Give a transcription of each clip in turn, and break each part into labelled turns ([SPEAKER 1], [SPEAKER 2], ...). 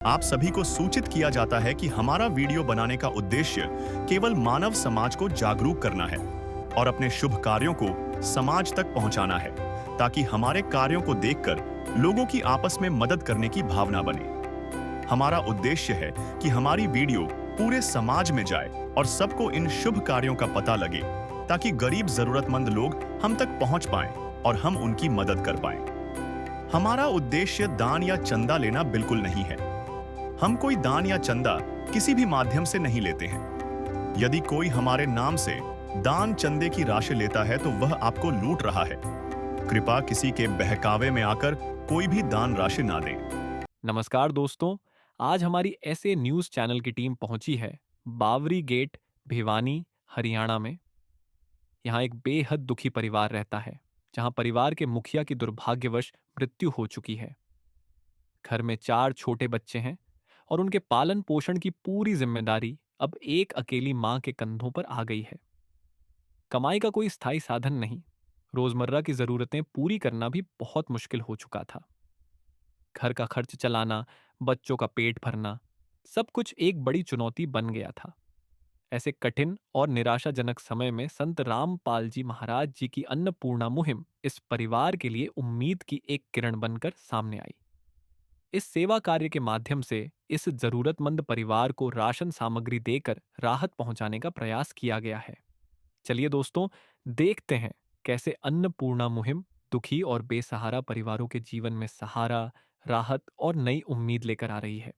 [SPEAKER 1] आप सभी को सूचित किया जाता है कि हमारा वीडियो बनाने का उद्देश्य केवल मानव समाज को जागरूक करना है और अपने शुभ कार्यों को समाज तक पहुंचाना है, ताकि हमारे कार्यों को देखकर लोगों की आपस में मदद करने की भावना बने। हमारा उद्देश्य है कि हमारी वीडियो पूरे समाज में जाए और सबको इन शुभ कार्यों का पता लगे, ताकि गरीब जरूरतमंद लोग हम तक पहुंच पाएं और हम उनकी मदद कर पाएं। हमारा उद्देश्य दान या चंदा लेना बिल्कुल नहीं है। हम कोई दान या चंदा किसी भी माध्यम से नहीं लेते हैं। यदि कोई हमारे नाम से दान चंदे की राशि लेता है तो वह आपको लूट रहा है। कृपया किसी के बहकावे में आकर कोई भी दान राशि ना दें।
[SPEAKER 2] नमस्कार दोस्तों, आज हमारी ऐसे न्यूज़ चैनल की टीम पहुंची है बावरी गेट, भिवानी, हरियाणा में। यहाँ एक बेहद दुखी परिवार रहता है, जहां परिवार के मुखिया की दुर्भाग्यवश मृत्यु हो चुकी है। घर में 4 छोटे बच्चे हैं और उनके पालन पोषण की पूरी जिम्मेदारी अब एक अकेली मां के कंधों पर आ गई है। कमाई का कोई स्थायी साधन नहीं, रोजमर्रा की जरूरतें पूरी करना भी बहुत मुश्किल हो चुका था। घर का खर्च चलाना, बच्चों का पेट भरना, सब कुछ एक बड़ी चुनौती बन गया था। ऐसे कठिन और निराशाजनक समय में संत रामपाल जी महाराज जी की अन्नपूर्णा मुहिम इस परिवार के लिए उम्मीद की एक किरण बनकर सामने आई। इस सेवा कार्य के माध्यम से इस जरूरतमंद परिवार को राशन सामग्री देकर राहत पहुंचाने का प्रयास किया गया है। चलिए दोस्तों, देखते हैं कैसे अन्नपूर्णा मुहिम दुखी और बेसहारा परिवारों के जीवन में सहारा, राहत और नई उम्मीद लेकर आ रही है।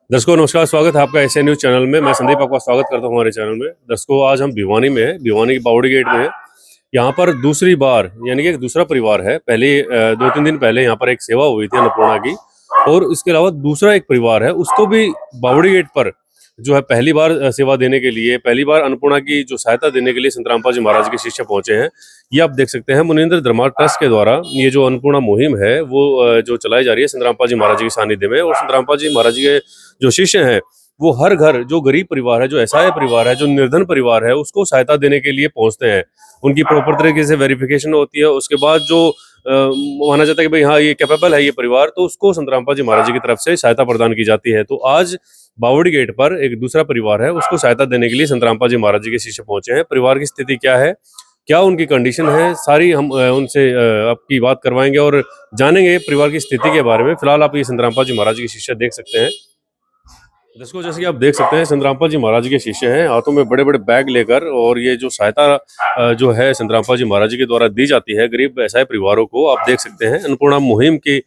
[SPEAKER 3] दर्शकों नमस्कार, स्वागत है आपका ऐसे न्यूज चैनल में। मैं संदीप आपका स्वागत करता हूं हमारे चैनल में। दर्शकों, आज हम भिवानी में हैं, भिवानी की बावड़ी गेट में है। यहाँ पर दूसरी बार यानी कि एक दूसरा परिवार है। पहले 2-3 दिन पहले यहाँ पर एक सेवा हुई थी अन्नपूर्णा की, और इसके अलावा दूसरा एक परिवार है, उसको भी बावड़ी गेट पर जो है पहली बार सेवा देने के लिए, पहली बार अन्नपूर्णा की जो सहायता देने के लिए संत रामपाल जी महाराज के शिष्य पहुंचे हैं। ये आप देख सकते हैं, मुनीन्द्र धर्मा ट्रस्ट के द्वारा ये जो अन्नपूर्णा मुहिम है वो जो चलाई जा रही है संत रामपाल जी महाराज के सानिध्य में। और संत रामपाल जी महाराज के जो शिष्य हैं वो हर घर, जो गरीब परिवार है, जो असहाय परिवार है, जो निर्धन परिवार है, उसको सहायता देने के लिए पहुंचते हैं। उनकी प्रॉपर तरीके से वेरिफिकेशन होती है। उसके बाद जो माना जाता है कि भाई हाँ ये कैपेबल है ये परिवार, तो उसको संत रामपाल जी महाराज जी की तरफ से सहायता प्रदान की जाती है। तो आज बावड़ी गेट पर एक दूसरा परिवार है, उसको सहायता देने के लिए संत रामपाल जी महाराज जी के शिष्य पहुंचे हैं। परिवार की स्थिति क्या है, क्या उनकी कंडीशन है, सारी हम उनसे आपकी बात करवाएंगे और जानेंगे परिवार की स्थिति के बारे में। फिलहाल आप ये संत रामपाल जी महाराज के शिष्य देख सकते हैं। दर्शकों, जैसे कि आप देख सकते हैं, संत रामपाल जी महाराज के शिष्य हैं, हाथों में बड़े बड़े बैग लेकर। और ये जो सहायता जो है संत रामपाल जी महाराज के द्वारा दी जाती है गरीब असहाय परिवारों को, आप देख सकते हैं। अन्नपूर्णा मुहिम की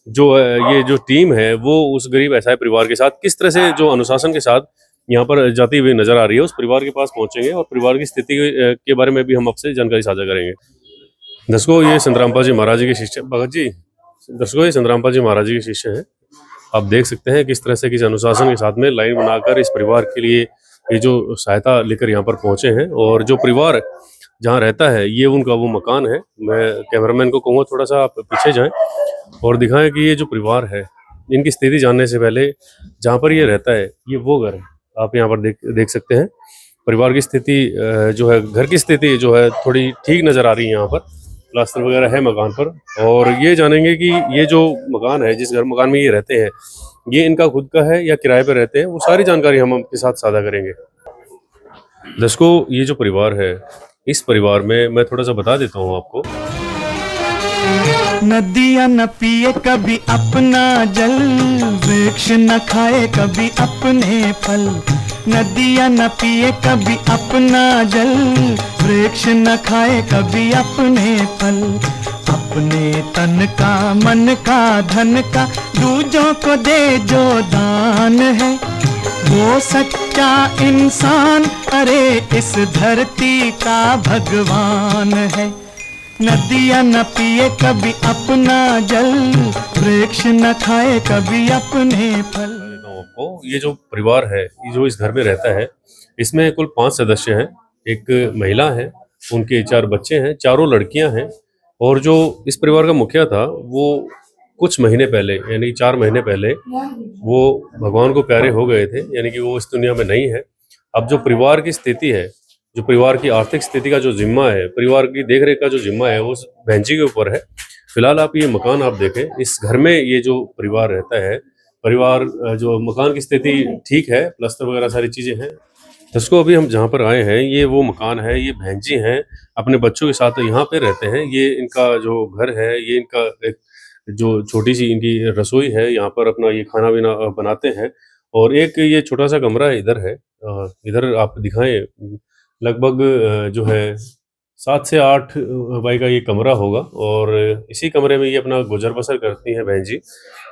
[SPEAKER 3] जो ये जो टीम है वो उस गरीब असहाय परिवार के साथ किस तरह से जो अनुशासन के साथ यहाँ पर जाती हुई नजर आ रही है। उस परिवार के पास पहुंचेंगे और परिवार की स्थिति के बारे में भी हम आपसे जानकारी साझा करेंगे। दर्शकों, ये संत रामपाल जी महाराज के शिष्य भगत जी, दर्शकों ये संत रामपाल जी महाराज के शिष्य हैं। आप देख सकते हैं किस तरह से किस अनुशासन के साथ में लाइन बनाकर इस परिवार के लिए ये जो सहायता लेकर यहाँ पर पहुंचे हैं। और जो परिवार जहाँ रहता है ये उनका वो मकान है। मैं कैमरामैन को कहूँगा थोड़ा सा आप पीछे जाएं और दिखाएं कि ये जो परिवार है, इनकी स्थिति जानने से पहले जहाँ पर ये रहता है ये वो घर है। आप यहाँ पर देख सकते हैं परिवार की स्थिति जो है, घर की स्थिति जो है थोड़ी ठीक नज़र आ रही है। यहाँ पर प्लास्टर वगैरह है मकान पर। और ये जानेंगे कि ये जो मकान है, जिस मकान में ये रहते हैं, ये इनका खुद का है या किराए पर रहते हैं, वो सारी जानकारी हम आपके साथ साझा करेंगे। दर्शकों, ये जो परिवार है, इस परिवार में मैं थोड़ा सा बता देता हूँ आपको।
[SPEAKER 4] नदियाँ न पिए कभी अपना जल, वृक्ष न खाए कभी अपने फल। नदियाँ न पिए कभी अपना जल, वृक्ष न खाए कभी अपने फल। अपने तन का, मन का, धन का दूजों को दे जो दान है, वो सच्चा इंसान, अरे इस धरती का भगवान है। नदियाँ न पिए कभी अपना जल, वृक्ष न खाए कभी अपने फल।
[SPEAKER 3] आपको ये जो परिवार है, ये जो इस घर में रहता है, इसमें कुल 5 सदस्य हैं। एक महिला है, उनके 4 बच्चे हैं, चारों लड़कियां हैं। और जो इस परिवार का मुखिया था वो कुछ महीने पहले, यानी 4 महीने पहले वो भगवान को प्यारे हो गए थे, यानी कि वो इस दुनिया में नहीं है। अब जो परिवार की स्थिति है, जो परिवार की आर्थिक स्थिति का जो जिम्मा है, परिवार की देखरेख का जो जिम्मा है, वो बहन जी के ऊपर है। फिलहाल आप ये मकान आप देखें, इस घर में ये जो परिवार रहता है परिवार जो मकान की स्थिति ठीक है, प्लास्टर वगैरह सारी चीज़ें हैं। दर्शकों, अभी हम जहाँ पर आए हैं ये वो मकान है, ये बहन जी हैं अपने बच्चों के साथ यहाँ पे रहते हैं। ये इनका जो घर है, ये इनका एक जो छोटी सी इनकी रसोई है, यहाँ पर अपना ये खाना पीना बनाते हैं। और एक ये छोटा सा कमरा है इधर है, इधर आप दिखाएं, लगभग जो है 7 से 8 बाई का ये कमरा होगा। और इसी कमरे में ये अपना गुजर बसर करती हैं बहन जी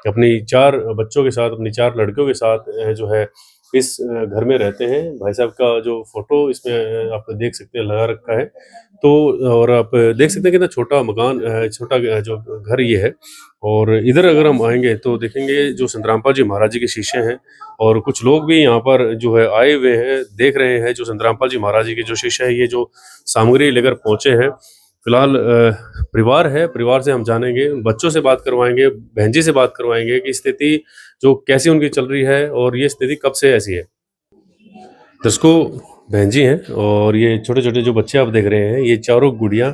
[SPEAKER 3] अपनी 4 बच्चों के साथ, अपनी 4 लड़कियों के साथ जो है इस घर में रहते हैं। भाई साहब का जो फोटो इसमें आप देख सकते हैं लगा रखा है। तो और आप देख सकते हैं कितना छोटा मकान, छोटा जो घर ये है। और इधर अगर हम आएंगे तो देखेंगे जो संतरामपाल जी महाराज जी के शीशे हैं, और कुछ लोग भी यहाँ पर जो है आए हुए हैं, देख रहे हैं जो संतरामपाल जी महाराज जी के जो शीशे हैं, ये जो सामग्री लेकर पहुंचे हैं। फिलहाल परिवार है, परिवार से हम जानेंगे, बच्चों से बात करवाएंगे, बहन जी से बात करवाएंगे कि स्थिति जो कैसी उनकी चल रही है और ये स्थिति कब से ऐसी है। दर्शकों, बहन जी हैं और ये छोटे छोटे जो बच्चे आप देख रहे हैं, ये चारों गुड़ियाँ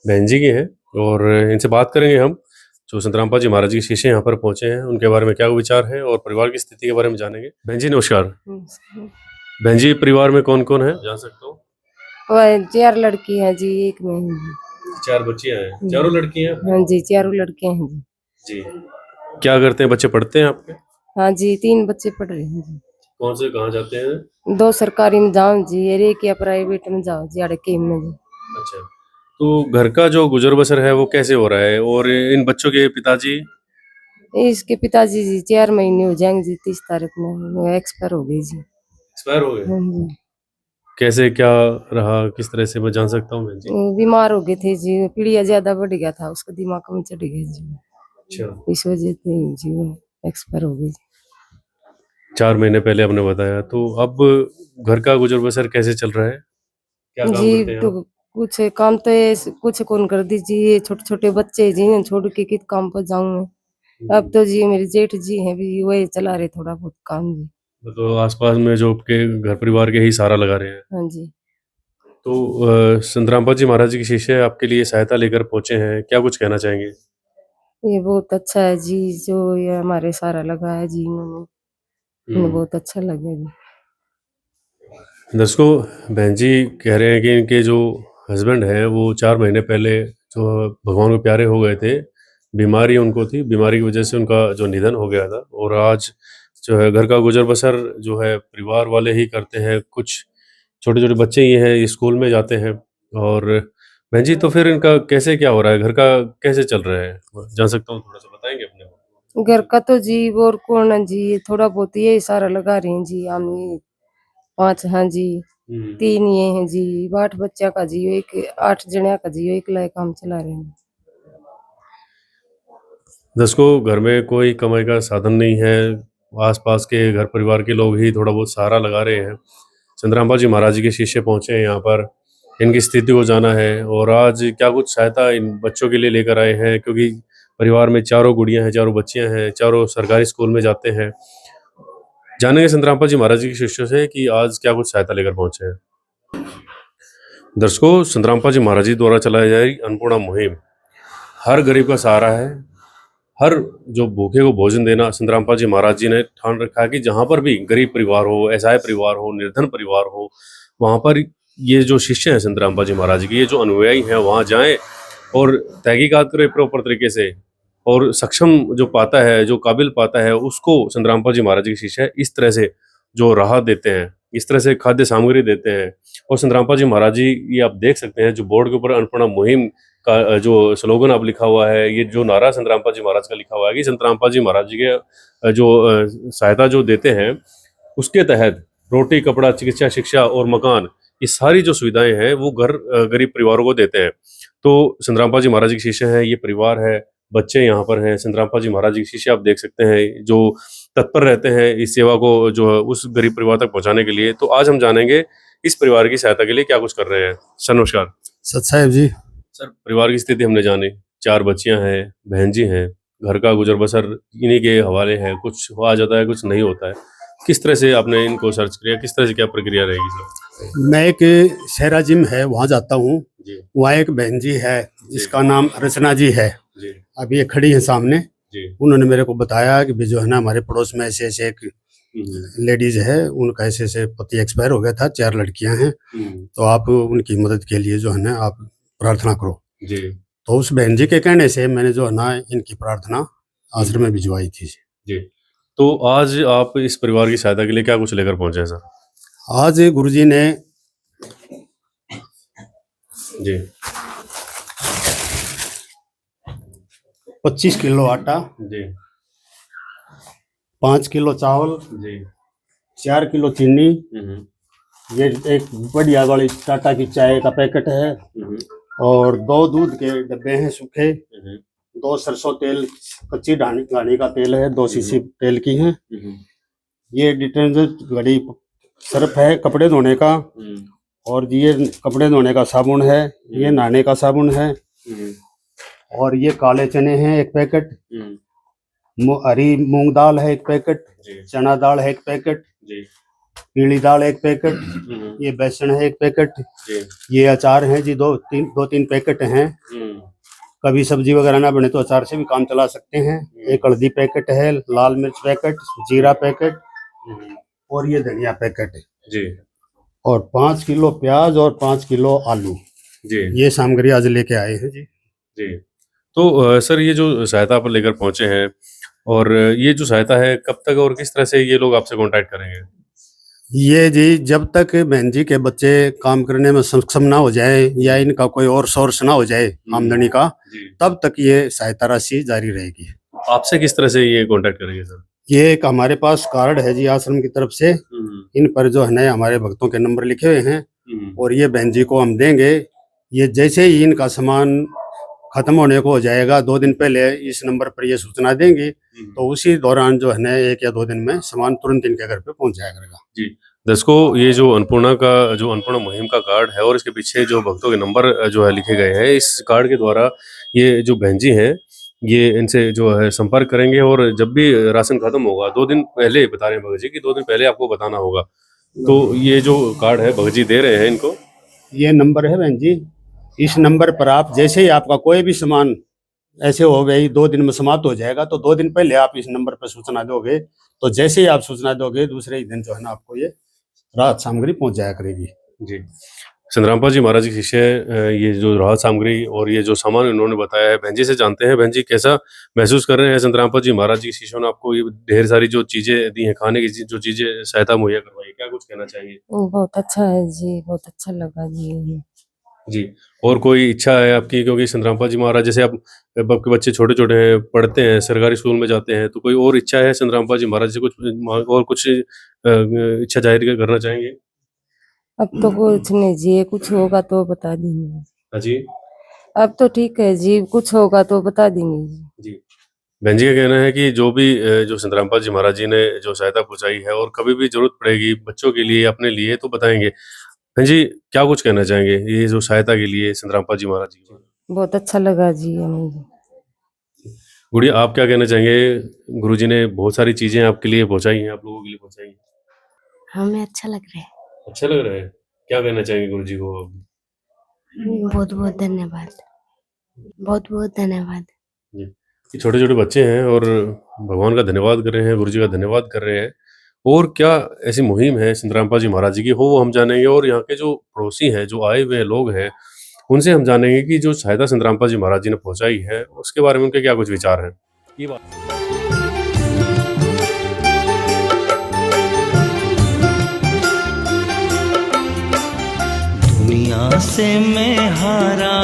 [SPEAKER 3] बहन जी की हैं। और इनसे बात करेंगे हम, जो संतरामपाल जी महाराज जी के शीशे यहाँ पर पहुंचे हैं, उनके बारे में क्या विचार है और परिवार की स्थिति के बारे में जानेंगे। बहन जी नमस्कार। बहन जी, परिवार में कौन कौन है, जान सकता हूँ?
[SPEAKER 5] 4 लड़की हैं जी, एक मैं हूँ जी।
[SPEAKER 3] 4 बच्चियाँ हैं, चारों लड़की हैं?
[SPEAKER 5] हाँ जी, 4 लड़के हैं जी।
[SPEAKER 3] जी, क्या करते हैं बच्चे, पढ़ते हैं आपके?
[SPEAKER 5] हाँ जी, 3 बच्चे पढ़ रहे हैं जी।
[SPEAKER 3] कौन से कहाँ जाते हैं?
[SPEAKER 5] 2 सरकारी में जाओ जी, और एक या प्राइवेट में जाओ जी, अड़के में जी।
[SPEAKER 3] अच्छा, तो घर का जो गुजर बसर है वो कैसे हो रहा है? और इन बच्चों के पिताजी?
[SPEAKER 5] इसके पिताजी जी 4 महीने हो जाएंगे जी, 30 तारीख में वो एक्सपायर हो गए जी।
[SPEAKER 3] एक्सपायर हो गए?
[SPEAKER 5] हाँ जी,
[SPEAKER 3] कैसे, क्या रहा, किस तरह से, मैं जान सकता हूँ बहन जी?
[SPEAKER 5] वो बीमार हो गए थे जी, पीलिया ज्यादा बढ़ गया था, उसका दिमाग में चढ़ गया जी,
[SPEAKER 3] अच्छा,
[SPEAKER 5] इस वजह से जी वो एक्सपायर हो गए जी।
[SPEAKER 3] 4 महीने पहले आपने बताया। तो अब घर का गुजर बसर कैसे चल रहा है? क्या काम
[SPEAKER 5] जी
[SPEAKER 3] करते हैं
[SPEAKER 5] तो
[SPEAKER 3] आप?
[SPEAKER 5] कुछ काम तो कुछ कौन कर दीजिए, छोटे छोटे बच्चे जी हैं, छोड़ के किस काम पर जाऊं मैं। अब तो जी मेरे जेठ जी हैं भी, वही चला रहे थोड़ा बहुत काम जी।
[SPEAKER 3] तो आसपास में जो आपके घर परिवार के ही सहारा लगा रहे हैं।
[SPEAKER 5] हाँ जी,
[SPEAKER 3] तो संतरामपाल जी महाराज जी के शिष्य आपके लिए सहायता लेकर पहुंचे हैं, क्या कुछ कहना चाहेंगे?
[SPEAKER 5] ये बहुत अच्छा है जी, जो ये हमारे सहारा लगा है जी, इन्हें बहुत अच्छा लगे जी।
[SPEAKER 3] दर्शकों, बहन जी कह रहे हैं कि इनके जो हस्बैंड हैं वो 4 महीने पहले जो भगवान को प्यारे हो गए थे। बीमारी उनको थी, बीमारी की वजह से उनका जो निधन हो गया था। और आज जो है घर का गुजर बसर जो है परिवार वाले ही करते हैं। कुछ छोटे छोटे बच्चे ही हैं, ये स्कूल में जाते हैं। और बहन जी, तो फिर इनका कैसे क्या हो रहा है, घर का कैसे चल रहा है, जान सकता हूँ, थोड़ा सा बताएंगे अपने को?
[SPEAKER 5] घर का तो जी और कौन है जी, ये थोड़ा बहुत ये सहारा लगा रहे हैं जी, हम ये 5 हाँ जी, 3 ये हैं जी, 8 बच्चा का जी, एक 8 जने का जी, एक लायक काम चला रहे हैं।
[SPEAKER 3] दर्शकों, घर में कोई कमाई का साधन नहीं है, आसपास के घर परिवार के लोग ही थोड़ा बहुत सहारा लगा रहे हैं। संतरामपाल जी महाराज जी के शिष्य पहुंचे हैं यहाँ पर, इनकी स्थिति को जाना है और आज क्या कुछ सहायता इन बच्चों के लिए लेकर आए हैं, क्योंकि परिवार में चारों गुड़ियां हैं, चारों बच्चियां हैं, चारों सरकारी स्कूल में जाते हैं। जानेंगे संतरामपाल जी महाराज जी के शिष्यों से कि आज क्या कुछ सहायता लेकर पहुंचे हैं। दर्शकों, संतरामपाल जी महाराज जी द्वारा चलाई जा रही अन्नपूर्णा मुहिम हर गरीब का सहारा है। हर जो भूखे को भोजन देना संतरामपाल जी महाराज जी ने ठान रखा है कि जहाँ पर भी गरीब परिवार हो, असहाय परिवार हो, निर्धन परिवार हो, वहाँ पर ये जो शिष्य हैं संतरामपाल जी महाराज जी के, ये जो अनुयायी हैं, वहाँ जाएं और तहकीकात करें प्रॉपर तरीके से। और सक्षम जो पाता है, जो काबिल पाता है, उसको संतरामपाल जी महाराज जी के शिष्य इस तरह से जो राहत देते हैं, इस तरह से खाद्य सामग्री देते हैं। और संतरामपाल जी महाराज जी, ये आप देख सकते हैं जो बोर्ड के ऊपर अन्नपूर्णा मुहिम का जो स्लोगन अब लिखा हुआ है, ये जो नारा संतरामपाल जी महाराज का लिखा हुआ है कि संतरामपाल जी महाराज जी के जो सहायता जो देते हैं, उसके तहत रोटी, कपड़ा, चिकित्सा, शिक्षा और मकान, ये सारी जो सुविधाएं हैं वो घर गरीब परिवारों को देते हैं। तो संतरामपाल जी महाराज जी के शिष्य हैं, ये परिवार है, बच्चे यहाँ पर हैं। संतरामपाल जी महाराज जी के शिष्य आप देख सकते हैं जो तत्पर रहते हैं इस सेवा को जो है उस गरीब परिवार तक पहुंचाने के लिए। तो आज हम जानेंगे इस परिवार की सहायता के लिए क्या कुछ कर रहे हैं। सर नमस्कार।
[SPEAKER 6] सत साहेब जी।
[SPEAKER 3] सर, परिवार की स्थिति हमने जानी, 4 बच्चियां हैं, बहन जी हैं, घर का गुजर बसर इन्हीं के हवाले है, कुछ आ जाता है, कुछ नहीं होता है। किस तरह से आपने इनको सर्च किया, किस तरह से क्या प्रक्रिया रहेगी सर?
[SPEAKER 6] मैं एक शहरा जिम है वहाँ जाता हूँ,
[SPEAKER 3] जी
[SPEAKER 6] वहाँ एक बहन जी है जिसका नाम रचना जी है,
[SPEAKER 3] जी
[SPEAKER 6] अभी ये खड़ी है सामने।
[SPEAKER 3] जी।
[SPEAKER 6] उन्होंने मेरे को बताया कि भी जो है ना हमारे पड़ोस में ऐसे ऐसे एक लेडीज है, उनका ऐसे ऐसे पति एक्सपायर हो गया था, 4 लड़कियां हैं, तो आप उनकी मदद के लिए जो है ना आप प्रार्थना करो।
[SPEAKER 3] जी।
[SPEAKER 6] तो उस बहन जी के कहने से मैंने जो है ना इनकी प्रार्थना आश्रम में भिजवाई थी।
[SPEAKER 3] जी। तो आज आप इस परिवार की सहायता के लिए क्या कुछ लेकर पहुंचे हैं सर?
[SPEAKER 6] आज गुरुजी ने
[SPEAKER 3] जी।
[SPEAKER 6] 25 किलो आटा,
[SPEAKER 3] जी।
[SPEAKER 6] 5 किलो चावल,
[SPEAKER 3] जी।
[SPEAKER 6] 4 किलो चीनी,
[SPEAKER 3] हम्म।
[SPEAKER 6] ये एक बढ़िया वाली टाटा की चाय का पैकेट है, और 2 दूध के डब्बे हैं सूखे, 2 सरसों तेल कच्ची घानी का तेल है, 2 शीशी तेल की हैं, ये डिटर्जेंट घड़ी सर्फ है कपड़े धोने का, और ये कपड़े धोने का साबुन है, ये नहाने का साबुन है, और ये काले चने हैं 1 पैकेट, हरी मूंग दाल है 1 पैकेट, चना दाल है 1 पैकेट, पीली दाल 1 पैकेट, ये बेसन है 1 पैकेट, ये अचार है जी 2-3 पैकेट हैं, कभी सब्जी वगैरह ना बने तो अचार से भी काम चला सकते हैं, एक हल्दी पैकेट है, लाल मिर्च पैकेट, जीरा पैकेट, और ये धनिया पैकेट
[SPEAKER 3] जी,
[SPEAKER 6] और 5 किलो प्याज और 5 किलो आलू,
[SPEAKER 3] जी,
[SPEAKER 6] ये सामग्री आज लेके आए हैं जी।
[SPEAKER 3] जी। तो सर ये जो सहायता आप लेकर पहुंचे हैं, और ये जो सहायता है कब तक और किस तरह से ये लोग आपसे कांटेक्ट करेंगे?
[SPEAKER 6] ये जी जब तक बहन जी के बच्चे काम करने में सक्षम ना हो जाए या इनका कोई और सोर्स ना हो जाए आमदनी का, तब तक ये सहायता राशि जारी रहेगी।
[SPEAKER 3] आपसे किस तरह से ये कांटेक्ट करेंगे सर?
[SPEAKER 6] ये एक हमारे पास कार्ड है जी आश्रम की तरफ से, इन पर जो है ना हमारे भक्तों के नंबर लिखे हुए हैं, और ये बहन जी को हम देंगे। ये जैसे ही इनका सामान खत्म होने को हो जाएगा, 2 दिन पहले इस नंबर पर ये सूचना देंगी, तो उसी दौरान जो है ना 1 या 2 दिन में सामान तुरंत इनके घर पे पहुंच जाया करेगा।
[SPEAKER 3] जी। दर्शकों, ये जो अन्नपूर्णा मुहिम का कार्ड है और इसके पीछे जो भक्तों के नंबर जो है लिखे गए हैं, इस कार्ड के द्वारा ये जो बहन जी हैं, ये इनसे जो है संपर्क करेंगे, और जब भी राशन खत्म होगा 2 दिन पहले बता रहे हैं भगत जी कि 2 दिन पहले आपको बताना होगा। तो ये जो कार्ड है भगत जी दे रहे हैं इनको,
[SPEAKER 6] ये नंबर है बहन जी, इस नंबर पर आप जैसे ही आपका कोई भी सामान ऐसे हो गई 2 दिन में समाप्त हो जाएगा, तो 2 दिन पहले आप इस नंबर पर सूचना दोगे, तो जैसे ही आप सूचना दोगे दूसरे ही दिन जो है ना आपको ये राहत सामग्री पहुंच जाया करेगी।
[SPEAKER 3] जी। संतरामपाल जी महाराज की शिष्य ये जो राहत सामग्री और ये जो सामान उन्होंने बताया है, बहन जी से जानते हैं। बहन जी कैसा महसूस कर रहे हैं? संतरामपाल जी महाराज जी के शिष्यों ने आपको ये ढेर सारी जो चीजें दी हैं, खाने की जो चीजें सहायता मुहैया करवाई, क्या कुछ कहना चाहेंगे?
[SPEAKER 5] बहुत अच्छा है जी, बहुत अच्छा लगा जी।
[SPEAKER 3] जी। और कोई इच्छा है आपकी, क्योंकि संतरामपाल जी महाराज जैसे आपके बच्चे छोटे छोटे हैं, पढ़ते हैं, सरकारी स्कूल में जाते हैं, तो कोई और इच्छा है संतरामपाल जी महाराज से कुछ इच्छा जाहिर करना चाहेंगे?
[SPEAKER 5] अब तो कुछ नहीं जी, कुछ होगा तो बता देंगे।
[SPEAKER 3] हाँ जी।
[SPEAKER 5] अब तो ठीक है जी, कुछ होगा तो बता देंगे जी।
[SPEAKER 3] जी। बहन जी का कहना है कि जो भी जो संतरामपाल जी महाराज जी ने जो सहायता पहुंचाई है, और कभी भी जरूरत पड़ेगी बच्चों के लिए, अपने लिए, तो बताएंगे। बहन जी क्या कुछ कहना चाहेंगे ये जो सहायता के लिए संतरामपाल जी महाराज जी?
[SPEAKER 5] बहुत अच्छा लगा जी हमें।
[SPEAKER 3] गुड़िया, आप क्या कहना चाहेंगे? गुरुजी ने बहुत सारी चीजें आपके लिए पहुंचाई हैं, आप लोगों के लिए पहुंचाई हैं।
[SPEAKER 7] हमें अच्छा लग रहा है।
[SPEAKER 3] अच्छा लग रहा है? क्या कहना चाहेंगे गुरुजी को?
[SPEAKER 7] बहुत बहुत धन्यवाद, बहुत बहुत धन्यवाद।
[SPEAKER 3] जी। छोटे छोटे बच्चे हैं और भगवान का धन्यवाद कर रहे हैं, गुरुजी का धन्यवाद कर रहे हैं। और क्या ऐसी मुहिम है संतरामपाल जी महाराज जी की, वो हम जानेंगे। और यहाँ के जो पड़ोसी हैं, जो आए हुए लोग हैं, उनसे हम जानेंगे कि जो सहायता संतरामपाल जी महाराज जी ने पहुंचाई है, उसके बारे में उनके क्या कुछ विचार हैं। ये बात
[SPEAKER 4] दुनिया से मैं हारा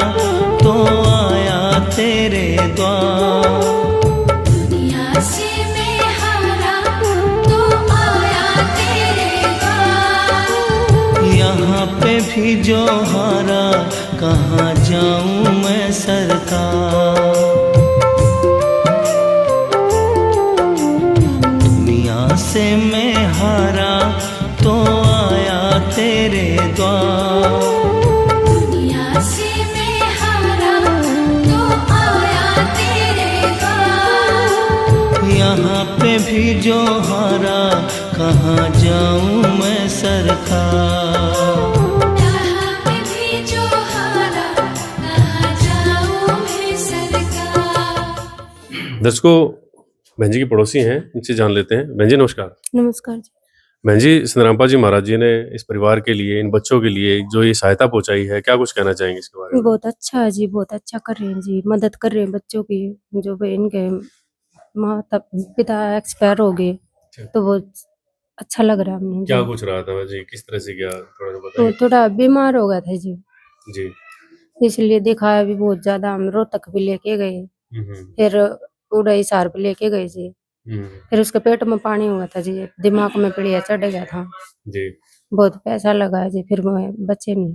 [SPEAKER 4] तो आया तेरे द्वार,
[SPEAKER 8] दुनिया से मैं हारा तो आया तेरे द्वार।
[SPEAKER 4] यहाँ पे भी जो हारा कहाँ जाऊँ मैं सरकार। दुनिया से मैं हारा तो आया तेरे द्वार,
[SPEAKER 8] दुनिया से मैं हारा तो आया तेरे द्वार।
[SPEAKER 4] यहाँ पे भी जो हारा कहाँ जाऊँ मैं सरकार।
[SPEAKER 8] यहाँ पे भी जो हारा कहाँ जाऊँ मैं सरकार।
[SPEAKER 3] दर्शकों, बहन जी की पड़ोसी हैं, इनसे जान लेते हैं। बहन जी नमस्कार।
[SPEAKER 7] नमस्कार जी।
[SPEAKER 3] बहन जी, संतरामपाल जी महाराज जी ने इस परिवार के लिए, इन बच्चों के लिए जो ये सहायता पहुंचाई है, क्या कुछ कहना चाहेंगे इसके बारे में?
[SPEAKER 7] बहुत अच्छा है जी, बहुत अच्छा कर रहे हैं जी, मदद कर रहे हैं बच्चों की। जो भी इनके माता पिता एक्सपायर हो गए तो बहुत अच्छा लग रहा है हमें
[SPEAKER 3] क्या
[SPEAKER 7] जी।
[SPEAKER 3] कुछ रहा था जी, किस तरह से क्या, थोड़ा सा
[SPEAKER 7] तो
[SPEAKER 3] बताइए।
[SPEAKER 7] थोड़ा बीमार हो गया था जी,
[SPEAKER 3] जी।
[SPEAKER 7] इसलिए दिखाया भी बहुत ज्यादा। हम रोहतक भी लेके गए,
[SPEAKER 3] हम्म।
[SPEAKER 7] फिर उड़ई सार भी लेके गए जी।
[SPEAKER 3] हम्म।
[SPEAKER 7] फिर उसके पेट में पानी हुआ था जी, दिमाग में पीड़िया चढ़ गया था,
[SPEAKER 3] जी।
[SPEAKER 7] बहुत पैसा लगा जी, फिर वो बचे नहीं।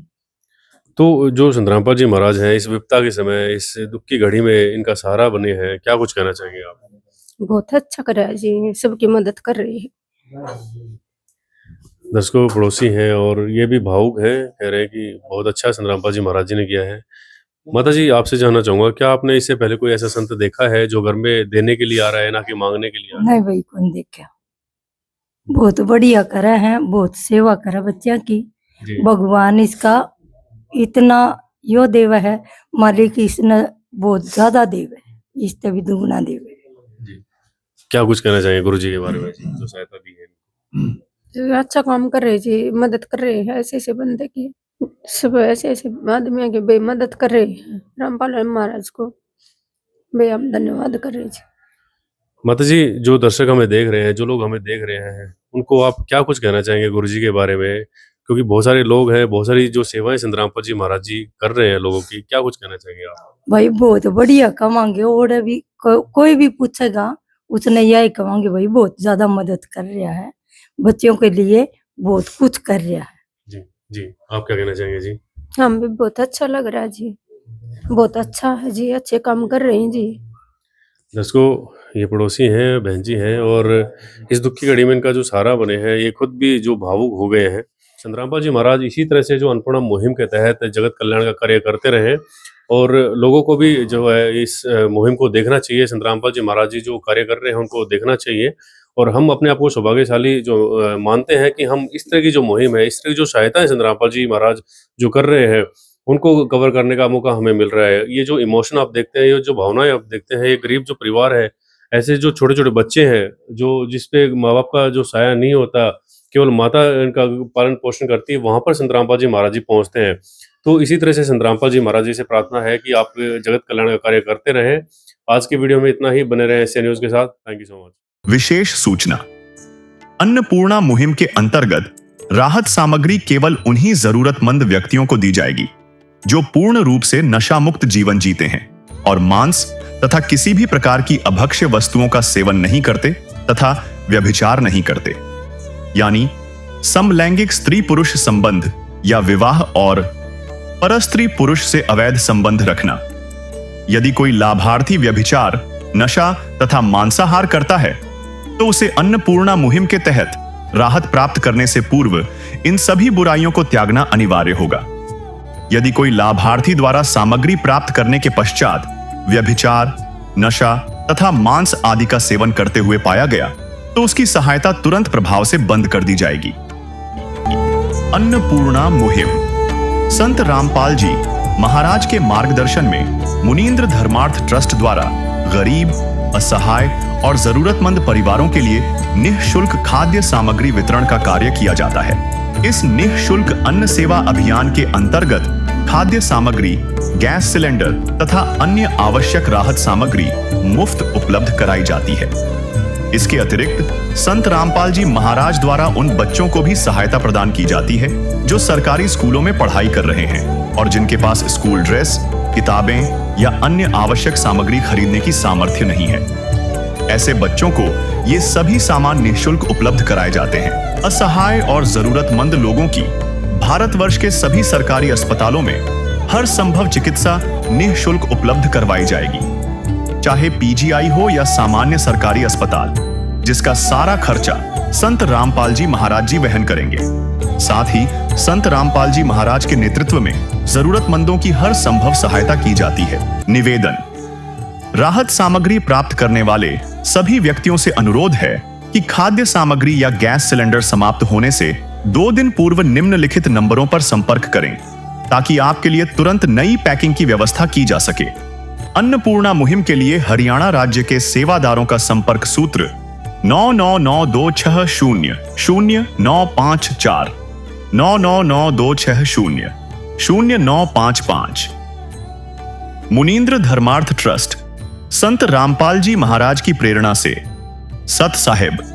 [SPEAKER 3] तो जो संतरामपाल जी महाराज हैं, इस विपदा के समय, इस दुख की घड़ी में इनका सहारा बने हैं, क्या कुछ कहना चाहेंगे आप?
[SPEAKER 7] बहुत अच्छा कर रहा है जी, सबकी मदद कर रही है।
[SPEAKER 3] दर्शकों, पड़ोसी हैं और ये भी भावुक हैं, कह रहे हैं कि बहुत अच्छा संतरामपाल जी महाराज जी ने किया है। माता जी, आपसे जानना चाहूंगा, क्या आपने इससे पहले कोई ऐसा संत देखा है जो घर में देने के लिए आ रहा है, ना कि मांगने के लिए आ रहा
[SPEAKER 9] नहीं भाई, कौन देखा। बहुत बढ़िया करे हैं, बहुत सेवा करे बच्चा की।
[SPEAKER 3] है? जी।
[SPEAKER 9] भगवान इसका इतना यो देव है, मालिक इसने बहुत ज्यादा देव है, इससे भी दुगना देव है।
[SPEAKER 3] जी। क्या कुछ कहना चाहेंगे गुरु जी के बारे में, जो सहायता दी है?
[SPEAKER 5] जो अच्छा काम कर रहे जी, मदद कर रहे हैं ऐसे ऐसे बंदे की, सब ऐसे ऐसे आदमियों की बे मदद कर रहे हैं। रामपाल महाराज को बे हम धन्यवाद कर रहे जी।
[SPEAKER 3] माता जी, जो दर्शक हमें देख रहे हैं, जो लोग हमें देख रहे हैं, उनको आप क्या कुछ कहना चाहेंगे गुरु जी के बारे में? क्योंकि बहुत सारे लोग हैं, बहुत सारी जो सेवाएं संतरामपाल जी महाराज जी कर रहे हैं लोगों की, क्या कुछ कहना चाहेंगे आप?
[SPEAKER 9] भाई बहुत बढ़िया कमांगे, और भी कोई भी पूछेगा उसने यही कमांगे, भाई बहुत ज्यादा मदद कर रहा है, बच्चों के लिए बहुत कुछ कर रहा है।
[SPEAKER 3] जी। जी, आप क्या कहना चाहेंगे जी?
[SPEAKER 5] हम भी बहुत अच्छा लग रहा है जी, बहुत अच्छा है जी, अच्छे काम कर रहे हैं जी।
[SPEAKER 3] दर्शकों, ये पड़ोसी हैं, बहन जी हैं और इस दुख की घड़ी में इनका जो सहारा बने हैं, ये खुद भी जो भावुक हो गए हैं। संतरामपाल जी महाराज इसी तरह से जो अन्नपूर्णा मुहिम के तहत जगत कल्याण का कार्य करते रहे और लोगों को भी जो है इस मुहिम को देखना चाहिए। संतरामपाल जी महाराज जी जो कार्य कर रहे हैं उनको देखना चाहिए और हम अपने आप को सौभाग्यशाली जो मानते हैं कि हम इस तरह की जो मुहिम है, इस तरह की जो सहायता है संतरामपाल जी महाराज जो कर रहे हैं, उनको कवर करने का मौका हमें मिल रहा है। ये जो इमोशन आप देखते हैं, ये जो भावनाएं आप देखते हैं, ये गरीब जो परिवार है, ऐसे जो छोटे छोटे बच्चे हैं जो जिसपे माँ बाप का जो साया नहीं होता, केवल माता इनका पालन पोषण करती है, वहां पर संतरामपाल जी महाराज जी पहुंचते हैं। तो इसी तरह से संतरामपाल जी महाराज जी से प्रार्थना है कि आप जगत कल्याण का कार्य करते रहें। आज की वीडियो में इतना ही, बने रहें एसए न्यूज के साथ। Thank you so much.
[SPEAKER 1] विशेष सूचना, अन्नपूर्णा मुहिम के अंतर्गत राहत सामग्री केवल उन्हीं जरूरतमंद व्यक्तियों को दी जाएगी जो पूर्ण रूप से नशा मुक्त जीवन जीते हैं और मांस तथा किसी भी प्रकार की अभक्ष्य वस्तुओं का सेवन नहीं करते तथा व्यभिचार नहीं करते, यानी समलैंगिक स्त्री पुरुष संबंध या विवाह और परस्त्री पुरुष से अवैध संबंध रखना। यदि कोई लाभार्थी व्यभिचार, नशा तथा मांसाहार करता है तो उसे अन्नपूर्णा मुहिम के तहत राहत प्राप्त करने से पूर्व इन सभी बुराइयों को त्यागना अनिवार्य होगा। यदि कोई लाभार्थी द्वारा सामग्री प्राप्त करने के पश्चात व्यभिचार, नशा तथा मांस आदि का सेवन करते हुए पाया गया तो उसकी सहायता तुरंत प्रभाव से बंद कर दी जाएगी। अन्नपूर्णा मुहिम संत रामपाल जी महाराज के मार्गदर्शन में मुनीन्द्र धर्मार्थ ट्रस्ट द्वारा गरीब, असहाय और जरूरतमंद परिवारों के लिए निःशुल्क खाद्य सामग्री वितरण का कार्य किया जाता है। इस निःशुल्क अन्न सेवा अभियान के अंतर्गत खाद्य सामग्री, गैस सिलेंडर तथा अन्य आवश्यक राहत सामग्री मुफ्त उपलब्ध कराई जाती है। इसके अतिरिक्त संत रामपाल जी महाराज द्वारा उन बच्चों को भी सहायता प्रदान की जाती है जो सरकारी स्कूलों में पढ़ाई कर रहे हैं और जिनके पास स्कूल ड्रेस, किताबें या अन्य आवश्यक सामग्री खरीदने की सामर्थ्य नहीं है। ऐसे बच्चों को ये सभी सामान निःशुल्क उपलब्ध कराए जाते हैं। असहाय और जरूरतमंद लोगों की भारतवर्ष के सभी सरकारी अस्पतालों में हर संभव चिकित्सा निःशुल्क उपलब्ध करवाई जाएगी, चाहे पीजीआई हो या सामान्य सरकारी अस्पताल, जिसका सारा खर्चा संत रामपाल जी महाराज जी वहन करेंगे। साथ ही संत रामपाल जी महाराज के नेतृत्व में जरूरतमंदों की हर संभव सहायता की जाती है। निवेदन, राहत सामग्री प्राप्त करने वाले सभी व्यक्तियों से अनुरोध है कि खाद्य सामग्री या गैस सिलेंडर समाप्त होने से 2 दिन पूर्व निम्नलिखित नंबरों पर संपर्क करें ताकि आपके लिए तुरंत नई पैकिंग की व्यवस्था की जा सके। अन्नपूर्णा मुहिम के लिए हरियाणा राज्य के सेवादारों का संपर्क सूत्र 9992600954 9992600955। मुनींद्र धर्मार्थ ट्रस्ट संत रामपाल जी महाराज की प्रेरणा से सत साहिब